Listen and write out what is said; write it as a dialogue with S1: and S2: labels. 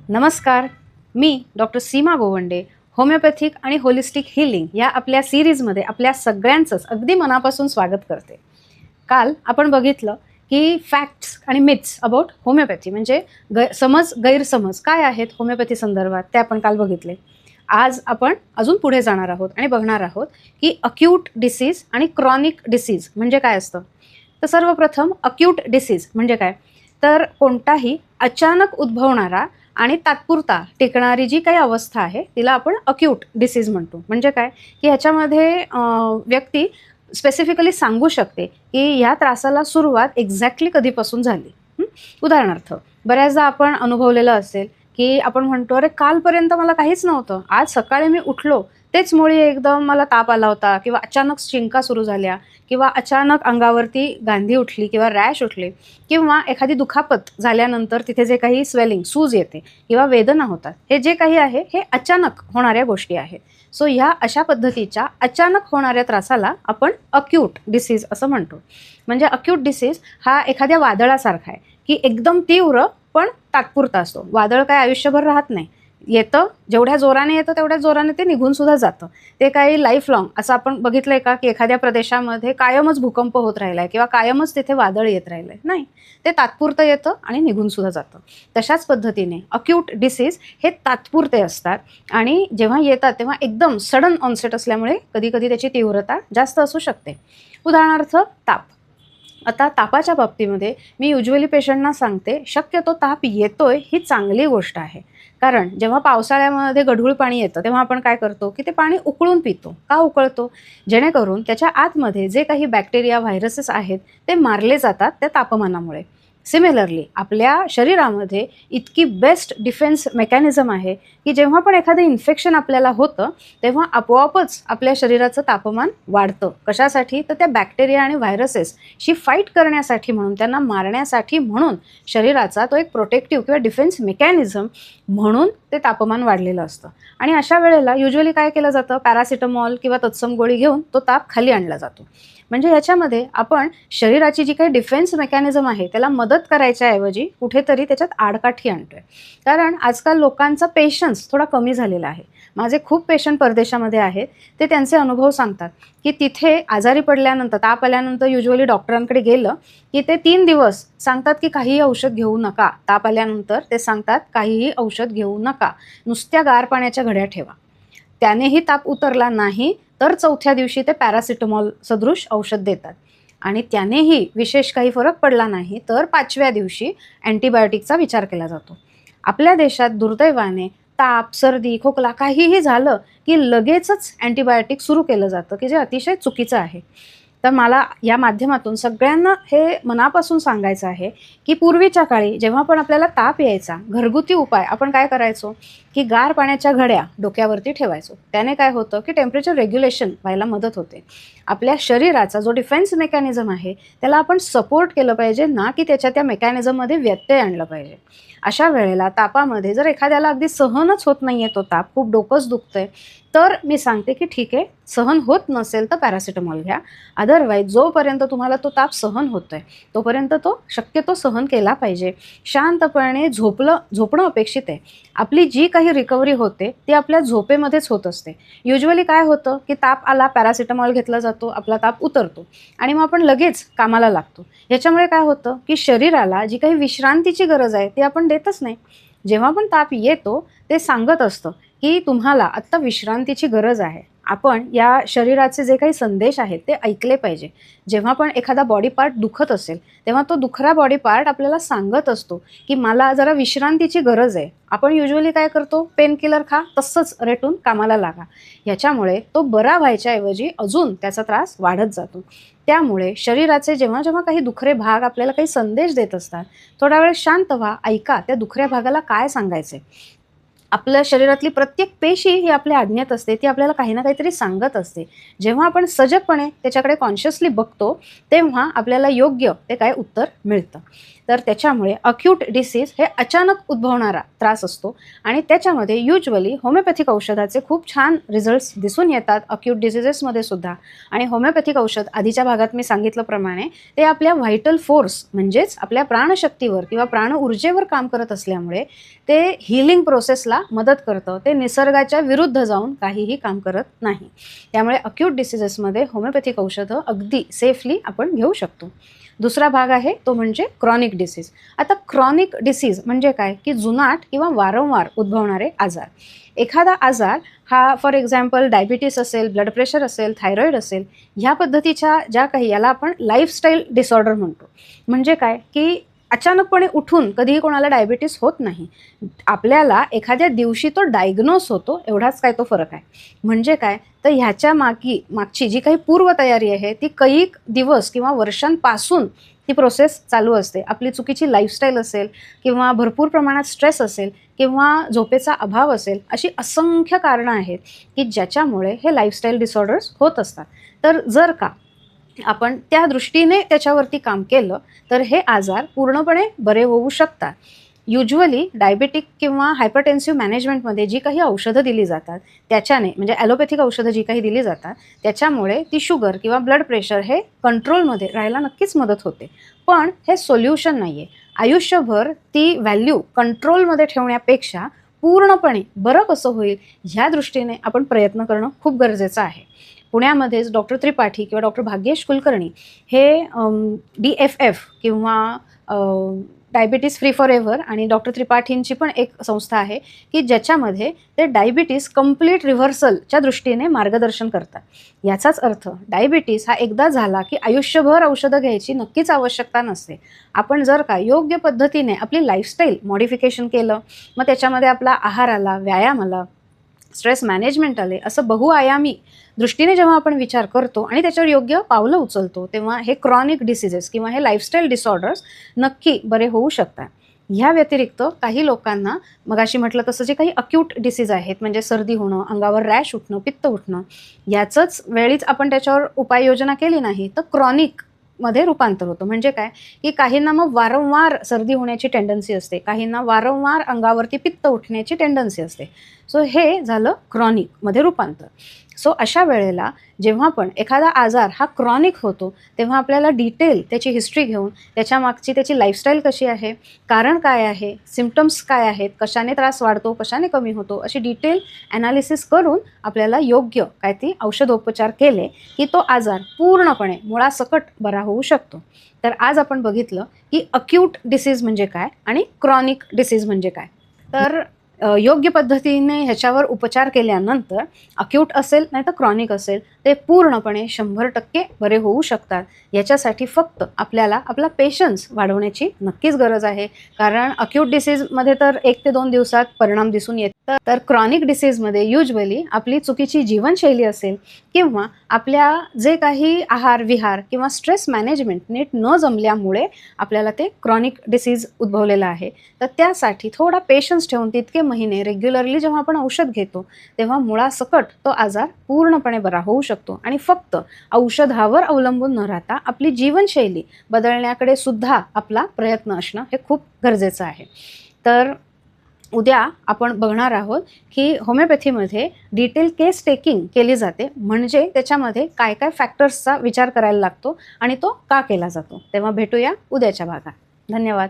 S1: नमस्कार, मी डॉक्टर सीमा गोवंडे होमिओपॅथिक आणि holistic healing या आपल्या सिरीजमध्ये आपल्या सगळ्यांचंच अगदी मनापासून स्वागत करते. काल आपण बघितलं की फॅक्ट्स आणि मिथ्स अबाउट होमिओपॅथी म्हणजे गैरसमज काय आहेत होमिओपॅथी संदर्भात ते आपण काल बघितले. आज आपण अजून पुढे जाणार आहोत आणि बघणार आहोत की अक्यूट डिसीज आणि क्रॉनिक डिसीज म्हणजे काय असतं. तर सर्वप्रथम अक्यूट डिसीज म्हणजे काय, तर कोणताही अचानक उद्भवणारा आणि तात्पुरता टिकणारी जी काही अवस्था आहे तिला आपण अक्यूट डिसीज म्हणतो. म्हणजे काय की ह्याच्यामध्ये व्यक्ती स्पेसिफिकली सांगू शकते की ह्या त्रासाला सुरुवात एक्झॅक्टली कधीपासून झाली. उदाहरणार्थ बऱ्याचदा आपण अनुभवलेलं असेल की आपण म्हणतो अरे कालपर्यंत मला काहीच नव्हतं, आज सकाळी मी उठलो तेच मुळी एकदम मला ताप आला होता किंवा अचानक शिंका सुरू झाल्या किंवा अचानक अंगावरती गांधी उठली किंवा रॅश उठले किंवा एखादी दुखापत झाल्यानंतर तिथे जे काही स्वेलिंग सूज येते किंवा वेदना होतात, हे जे काही आहे हे अचानक होणाऱ्या गोष्टी आहेत. सो ह्या अशा पद्धतीच्या अचानक होणाऱ्या त्रासाला आपण अक्यूट डिसीज असं म्हणतो. म्हणजे अक्यूट डिसीज हा एखाद्या वादळासारखा आहे की एकदम तीव्र पण तात्पुरता असतो. वादळ काय आयुष्यभर राहत नाही, येतं जेवढ्या जोराने येतं तेवढ्या जोराने ते निघून सुद्धा जातं. ते काही लाईफ लॉंग असं आपण बघितलंय का की एखाद्या प्रदेशामध्ये कायमच भूकंप होत राहिलाय किंवा कायमच तिथे वादळ येत राहिलंय, नाही, ते तात्पुरतं येतं आणि निघून सुद्धा जातं. तशाच पद्धतीने अक्यूट डिसीज हे तात्पुरते असतात आणि जेव्हा येतात तेव्हा एकदम सडन ऑनसेट असल्यामुळे कधी कधी त्याची तीव्रता जास्त असू शकते. उदाहरणार्थ ताप. आता तापाच्या बाबतीमध्ये मी युजली पेशंटना सांगते शक्यतो ताप येतोय ही चांगली गोष्ट आहे. कारण जेव्हा पावसाळ्यामध्ये गढूळ पाणी येतं तेव्हा आपण काय करतो की ते पाणी उकळून पितो. का उकळतो? जेणेकरून त्याच्या आतमध्ये जे काही बॅक्टेरिया व्हायरसेस आहेत ते मारले जातात त्या तापमानामुळे. सिमिलरली आपल्या शरीरामध्ये इतकी बेस्ट डिफेन्स मेकॅनिझम आहे की जेव्हा पण एखादं इन्फेक्शन आपल्याला होतं तेव्हा आपोआपच आपल्या शरीराचं तापमान वाढतं. कशासाठी? तर त्या बॅक्टेरिया आणि व्हायरसेसशी फाईट करण्यासाठी म्हणून, त्यांना मारण्यासाठी म्हणून शरीराचा तो एक प्रोटेक्टिव्ह किंवा डिफेन्स मेकॅनिझम म्हणून ते तापमान वाढलेलं असतं. आणि अशा वेळेला युजली काय केलं जातं, पॅरासिटामॉल किंवा तत्सम गोळी घेऊन तो ताप खाली आणला जातो. म्हणजे ह्याच्यामध्ये आपण शरीराची जी काही डिफेन्स मेकॅनिझम आहे त्याला मदत करायच्या ऐवजी कुठेतरी त्याच्यात आडकाठी आणतोय. कारण आजकाल लोकांचा पेशन्स थोडा कमी झालेला आहे. माझे खूप पेशंट परदेशामध्ये आहेत, ते त्यांचे अनुभव सांगतात की तिथे आजारी पडल्यानंतर, ताप आल्यानंतर युजली डॉक्टरांकडे गेलं की ते 3 दिवस सांगतात की काहीही औषध घेऊ नका. ताप आल्यानंतर ते सांगतात काहीही औषध घेऊ नका, नुसत्या गार पाण्याच्या घड्या ठेवा. त्यानेही ताप उतरला नाही तर 4थ्या दिवशी ते पॅरासिटामॉल सदृश औषध देतात आणि त्यानेही विशेष काही फरक पडला नाही तर 5व्या दिवशी अँटीबायोटिकचा विचार केला जातो. आपल्या देशात दुर्दैवाने ताप, सर्दी, खोकला काहीही झालं की लगेचच अँटीबायोटिक सुरू केलं जातं की जे अतिशय चुकीचं आहे. तर मला या माध्यमातून सगळ्यांना हे मनापासून सांगायचं आहे की पूर्वीच्या काळी जेव्हा पण आपल्याला ताप यायचा, घरगुती उपाय आपण काय करायचो की गार पाण्याच्या घड्या डोक्यावरती ठेवायचो. त्याने काय होतं की टेम्परेचर रेग्युलेशन व्हायला मदत होते. आपल्या शरीराचा जो डिफेन्स मेकॅनिझम आहे त्याला आपण सपोर्ट केलं पाहिजे, ना की त्याच्या त्या मेकॅनिझममध्ये व्यत्यय आणलं पाहिजे. अशा वेळेला तापामध्ये जर एखाद्याला अगदी सहनच होत नाहीये तो ताप, खूप डोकंच दुखतंय, तर मी सांगते की ठीक आहे, सहन होत नसेल तर पॅरासिटामॉल घ्या. अदरवाईज जोपर्यंत तुम्हाला तो ताप सहन होतोय तोपर्यंत तो शक्यतो सहन केला पाहिजे. शांतपणे झोपणं अपेक्षित आहे. आपली जी काही रिकव्हरी होते ती आपल्या झोपेमध्येच होत असते. युजली काय होतं की ताप आला, पॅरासिटामॉल घेतला जातो, आपला ताप उतरतो आणि मग आपण लगेच कामाला लागतो. याच्यामुळे काय होतं की शरीराला जी काही विश्रांतीची गरज आहे ती आपण देतच नाही. जेव्हा पण ताप येतो ते सांगत असतं की तुम्हाला आत्ता विश्रांतीची गरज आहे. आपण या शरीराचे जे काही संदेश आहेत ते ऐकले पाहिजे. जेव्हा पण एखादा बॉडी पार्ट दुखत असेल तेव्हा तो दुखरा बॉडी पार्ट आपल्याला सांगत असतो की मला जरा विश्रांतीची गरज आहे. आपण युजली काय करतो, पेन किलर खा, तसंच रेटून कामाला लागा. ह्याच्यामुळे तो बरा व्हायच्या ऐवजी अजून त्याचा त्रास वाढत जातो. त्यामुळे शरीराचे जेव्हा जेव्हा काही दुखरे भाग आपल्याला काही संदेश देत असतात, थोडा वेळ शांत व्हा, ऐका त्या दुखऱ्या भागाला काय सांगायचे. आपल्या शरीरातली प्रत्येक पेशी ही आपल्या आज्ञेत असते, ती आपल्याला काही ना काहीतरी सांगत असते. जेव्हा आपण सजगपणे त्याच्याकडे कॉन्शियसली बघतो तेव्हा आपल्याला योग्य ते काय उत्तर मिळतं. तर त्याच्यामुळे अक्यूट डिसीज हे अचानक उद्भवणारा त्रास असतो आणि त्याच्यामध्ये युजली होमिओपॅथिक औषधाचे खूप छान रिझल्ट्स दिसून येतात अक्यूट डिसीजेसमध्ये सुद्धा. आणि होमिओपॅथिक औषध आधीच्या भागात मी सांगितल्याप्रमाणे ते आपल्या व्हायटल फोर्स म्हणजेच आपल्या प्राणशक्तीवर किंवा प्राण ऊर्जेवर काम करत असल्यामुळे ते हिलिंग प्रोसेसला मदत करतं. ते निसर्गाच्या विरुद्ध जाऊन काहीही काम करत नाही. त्यामुळे अक्यूट डिसीजेसमध्ये होमिओपॅथिक औषधं अगदी सेफली आपण घेऊ शकतो. दुसरा भाग आहे तो म्हणजे क्रॉनिक डिसीज. आता क्रॉनिक डिसीज म्हणजे काय की जुनाट किंवा वारंवार उद्भवणारे आजार. एखादा आजार हा फॉर एक्झाम्पल डायबिटीस असेल, ब्लड प्रेशर असेल, थायरॉईड असेल, ह्या पद्धतीच्या ज्या काही याला आपण लाईफस्टाईल डिसऑर्डर म्हणतो. म्हणजे काय की अचानकपणे उठून कधीही कोणाला डायबिटीस होत नाही. आपल्याला एखाद्या दिवशी तो डायग्नोस होतो, एवढाच काय तो फरक आहे. म्हणजे काय तर ह्याच्या मागची जी काही पूर्वतयारी आहे ती कैक दिवस किंवा वर्षांपासून ती प्रोसेस चालू असते. आपली चुकीची लाईफस्टाईल असेल किंवा भरपूर प्रमाणात स्ट्रेस असेल किंवा झोपेचा अभाव असेल, अशी असंख्य कारणं आहेत की ज्याच्यामुळे हे लाईफस्टाईल डिसऑर्डर्स होत असतात. तर जर का आपण त्या दृष्टीने त्याच्यावरती काम केलं तर हे आजार पूर्णपणे बरे होऊ शकतात. युजली डायबेटिक किंवा हायपरटेन्सिव्ह मॅनेजमेंटमध्ये जी काही औषधं दिली जातात त्याच्याने म्हणजे ॲलोपॅथिक औषधं जी काही दिली जातात त्याच्यामुळे ती शुगर किंवा ब्लड प्रेशर हे कंट्रोलमध्ये राहायला नक्कीच मदत होते. पण हे सोल्युशन नाही आहे. आयुष्यभर ती व्हॅल्यू कंट्रोलमध्ये ठेवण्यापेक्षा पूर्णपणे बरं कसं होईल ह्या दृष्टीने आपण प्रयत्न करणं खूप गरजेचं आहे. पुण्यामध्येच डॉक्टर त्रिपाठी किंवा डॉक्टर भाग्येश कुलकर्णी हे DFF किंवा डायबिटीस फ्री फॉर एव्हर आणि डॉक्टर त्रिपाठींची पण एक संस्था आहे की ज्याच्यामध्ये ते डायबिटीस कंप्लीट रिव्हर्सलच्या दृष्टीने मार्गदर्शन करतात. याचाच अर्थ डायबिटीस हा एकदा झाला की आयुष्यभर औषधं घ्यायची नक्कीच आवश्यकता नसते. आपण जर का योग्य पद्धतीने आपली लाईफस्टाईल मॉडिफिकेशन केलं, मग त्याच्यामध्ये आपला आहार आला, व्यायाम आला, स्ट्रेस मॅनेजमेंट आले, असं बहुआयामी दृष्टीने जेव्हा आपण विचार करतो आणि त्याच्यावर योग्य पावलं उचलतो तेव्हा हे क्रॉनिक डिसीजेस किंवा हे लाईफस्टाईल डिसऑर्डर्स नक्की बरे होऊ शकतात. ह्या व्यतिरिक्त काही लोकांना मगाशी म्हटलं तसं जे काही अक्यूट डिसीज आहेत म्हणजे सर्दी होणं, अंगावर रॅश उठणं, पित्त उठणं, याचंच वेळीच आपण त्याच्यावर उपाययोजना केली नाही तर क्रॉनिक मध्ये रूपांतर होतं. म्हणजे काय की काहींना मग वारंवार सर्दी होण्याची टेंडन्सी असते, काहींना वारंवार अंगावरती पित्त उठण्याची टेंडन्सी असते. सो हे झालं क्रॉनिकमध्ये रूपांतर. सो अशा वेळेला जेव्हा पण एखादा आजार हा क्रॉनिक होतो तेव्हा आपल्याला डिटेल त्याची हिस्ट्री घेऊन त्याच्यामागची त्याची लाईफस्टाईल कशी आहे, कारण काय आहे, सिम्पटम्स काय आहेत, कशाने त्रास वाढतो, कशाने कमी होतो, अशी डिटेल ॲनालिसिस करून आपल्याला योग्य काय ती औषधोपचार केले की तो आजार पूर्णपणे मुळासकट बरा होऊ शकतो. तर आज आपण बघितलं की अक्यूट डिसीज म्हणजे काय आणि क्रॉनिक डिसीज म्हणजे काय. तर योग्य पद्धतीने ह्याच्यावर उपचार केल्यानंतर अक्यूट असेल नाही तर क्रॉनिक असेल ते पूर्णपणे 100% बरे होऊ शकतात. याच्यासाठी फक्त आपल्याला आपला पेशन्स वाढवण्याची नक्कीच गरज आहे. कारण अक्यूट डिसीजमध्ये तर 1 ते 2 दिवसात परिणाम दिसून येतात. तर क्रॉनिक डिसीजमध्ये युजली आपली चुकीची जीवनशैली असेल किंवा आपल्या जे काही आहार विहार किंवा स्ट्रेस मॅनेजमेंट नीट न जमल्यामुळे आपल्याला ते क्रॉनिक डिसीज उद्भवलेलं आहे. तर त्यासाठी थोडा पेशन्स ठेवून तितके महिने रेग्युलरली जेव्हा आपण औषध घेतो तेव्हा मुळासकट तो आजार पूर्णपणे बरा होऊ शकतो. आणि फक्त औषधावर अवलंबून न राहता आपली जीवनशैली बदलण्याकडे सुद्धा आपला प्रयत्न असणं हे खूप गरजेचं आहे. तर उद्या आपण बघणार आहोत की होमिओपॅथीमध्ये डिटेल केस टेकिंग केली जाते. म्हणजे त्याच्यामध्ये काय काय फॅक्टर्सचा विचार करायला लागतो आणि तो का केला जातो. तेव्हा भेटूया उद्याच्या भागात. धन्यवाद.